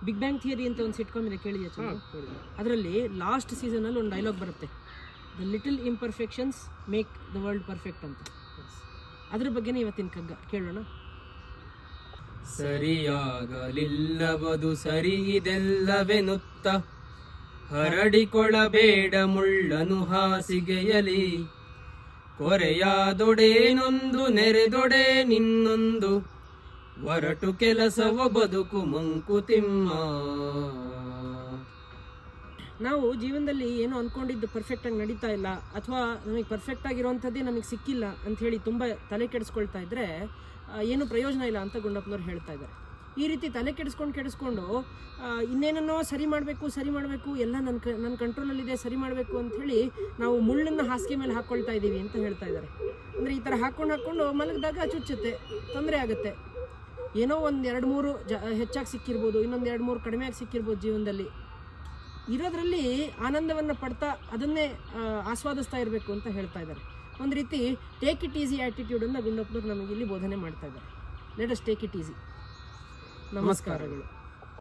Big bang theory ಅಂತ ಒಂದು sitcom ಇದೆ, ಕೇಳಿದ್ಯಾ ಚಂದ್ರು? ಅದರಲ್ಲಿ ಲಾಸ್ಟ್ ಸೀಸನಲ್ಲಿ ಒಂದು ಡೈಲಾಗ್ ಬರುತ್ತೆ, the little imperfections make the world perfect ಅಂತ. ಅದ್ರ ಬಗ್ಗೆನೇ ಇವತ್ತಿನ ಕಗ್ಗ ಕೇಳೋಣ. ಸರಿಯಾಗಲಿಲ್ಲವದು ಸರಿ ಇದೆಲ್ಲವೆನುತ್ತ ಹರಡಿಕೊಳ್ಳಬೇಡ ಮುಳ್ಳನು ಹಾಸಿಗೆಯಲಿ, ಕೊರೆಯಾದೊಡೇನೊಂದು ನೆರೆದೊಡೆ ನಿನ್ನೊಂದು, ಹೊರಟು ಕೆಲಸವ ಬದುಕು ಮಂಕುತಿಮ್ಮ. ನಾವು ಜೀವನದಲ್ಲಿ ಏನೋ ಅಂದ್ಕೊಂಡಿದ್ದು ಪರ್ಫೆಕ್ಟಾಗಿ ನಡೀತಾ ಇಲ್ಲ, ಅಥವಾ ನಮಗೆ ಪರ್ಫೆಕ್ಟ್ ಆಗಿರುವಂಥದ್ದೇ ನಮಗೆ ಸಿಕ್ಕಿಲ್ಲ ಅಂಥೇಳಿ ತುಂಬ ತಲೆ ಕೆಡಿಸ್ಕೊಳ್ತಾ ಇದ್ದರೆ ಏನು ಪ್ರಯೋಜನ ಇಲ್ಲ ಅಂತ ಗುಂಡಪ್ಪನವ್ರು ಹೇಳ್ತಾ ಇದ್ದಾರೆ. ಈ ರೀತಿ ತಲೆ ಕೆಡಿಸ್ಕೊಂಡು ಇನ್ನೇನನ್ನೋ ಸರಿ ಮಾಡಬೇಕು ಎಲ್ಲ ನನ್ನ ಕಂಟ್ರೋಲಲ್ಲಿದೆ, ಸರಿ ಮಾಡಬೇಕು ಅಂಥೇಳಿ ನಾವು ಮುಳ್ಳನ್ನು ಹಾಸಿಗೆ ಮೇಲೆ ಹಾಕ್ಕೊಳ್ತಾ ಇದ್ದೀವಿ ಅಂತ ಹೇಳ್ತಾ ಇದ್ದಾರೆ. ಅಂದರೆ ಈ ಥರ ಹಾಕ್ಕೊಂಡು ಮಲಗಿದಾಗ ಚುಚ್ಚುತ್ತೆ, ತೊಂದರೆ ಆಗುತ್ತೆ. ಏನೋ ಒಂದು 2-3 ಹೆಚ್ಚಾಗಿ ಸಿಕ್ಕಿರ್ಬೋದು, ಇನ್ನೊಂದು 2-3 ಕಡಿಮೆಯಾಗಿ ಸಿಕ್ಕಿರ್ಬೋದು. ಜೀವನದಲ್ಲಿ ಇರೋದ್ರಲ್ಲಿ ಆನಂದವನ್ನು ಪಡ್ತಾ ಅದನ್ನೇ ಆಸ್ವಾದಿಸ್ತಾ ಇರಬೇಕು ಅಂತ ಹೇಳ್ತಾ ಇದ್ದಾರೆ. ಒಂದು ರೀತಿ ಟೇಕ್ ಇಟ್ ಈಸಿ ಆ್ಯಟಿಟ್ಯೂಡನ್ನು ಗುಂಡಪ್ಪನವ್ರು ನಮಗೆ ಇಲ್ಲಿ ಬೋಧನೆ ಮಾಡ್ತಾ ಇದ್ದಾರೆ. Let us take it easy. ನಮಸ್ಕಾರಗಳು.